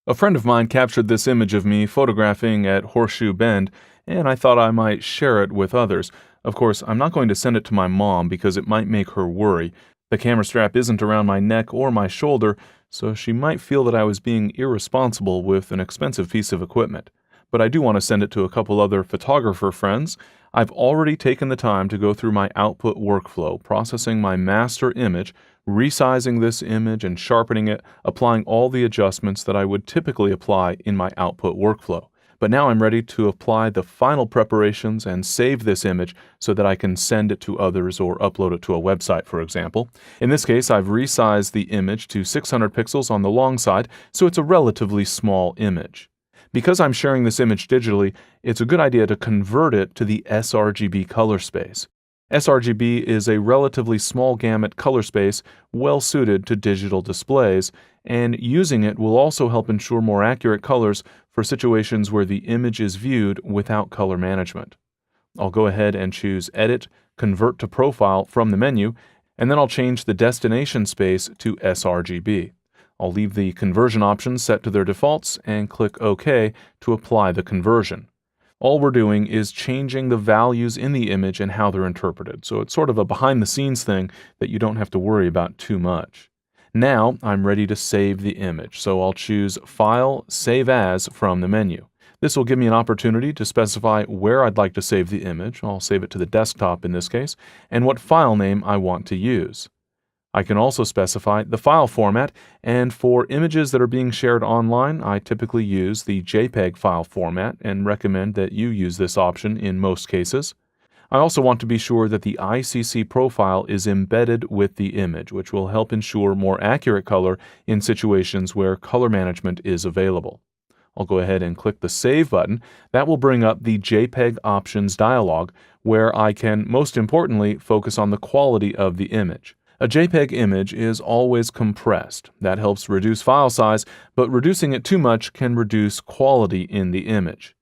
A friend of mine captured this image of me photographing at Horseshoe Bend, and I thought I might share it with others. Of course, I'm not going to send it to my mom because it might make her worry. The camera strap isn't around my neck or my shoulder, so she might feel that I was being irresponsible with an expensive piece of equipment. But I do want to send it to a couple other photographer friends. I've already taken the time to go through my output workflow, processing my master image, resizing this image and sharpening it, applying all the adjustments that I would typically apply in my output workflow. But now I'm ready to apply the final preparations and save this image so that I can send it to others or upload it to a website, for example. In this case, I've resized the image to 600 pixels on the long side, so it's a relatively small image. Because I'm sharing this image digitally, it's a good idea to convert it to the sRGB color space. sRGB is a relatively small gamut color space well suited to digital displays, and using it will also help ensure more accurate colors for situations where the image is viewed without color management. I'll go ahead and choose Edit, Convert to Profile from the menu, and then I'll change the destination space to sRGB. I'll leave the conversion options set to their defaults and click OK to apply the conversion. All we're doing is changing the values in the image and how they're interpreted, so it's sort of a behind-the-scenes thing that you don't have to worry about too much. Now I'm ready to save the image, so I'll choose File, Save As from the menu. This will give me an opportunity to specify where I'd like to save the image, I'll save it to the desktop in this case, and what file name I want to use. I can also specify the file format, and for images that are being shared online, I typically use the JPEG file format and recommend that you use this option in most cases. I also want to be sure that the ICC profile is embedded with the image, which will help ensure more accurate color in situations where color management is available. I'll go ahead and click the Save button. That will bring up the JPEG Options dialog, where I can, most importantly, focus on the quality of the image. A JPEG image is always compressed. That helps reduce file size, but reducing it too much can reduce quality in the image.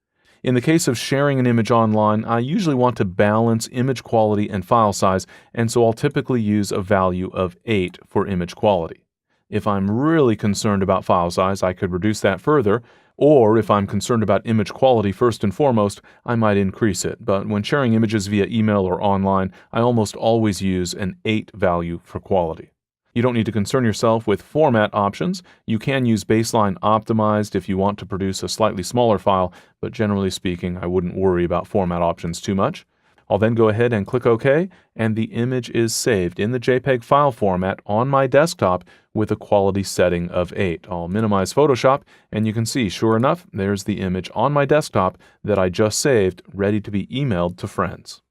In the case of sharing an image online, I usually want to balance image quality and file size, and so I'll typically use a value of 8 for image quality. If I'm really concerned about file size, I could reduce that further, or if I'm concerned about image quality first and foremost, I might increase it. But when sharing images via email or online, I almost always use an 8 value for quality. You don't need to concern yourself with format options. You can use baseline optimized if you want to produce a slightly smaller file, but generally speaking, I wouldn't worry about format options too much. I'll then go ahead and click OK, and the image is saved in the JPEG file format on my desktop with a quality setting of 8. I'll minimize Photoshop, and you can see, sure enough, there's the image on my desktop that I just saved, ready to be emailed to friends.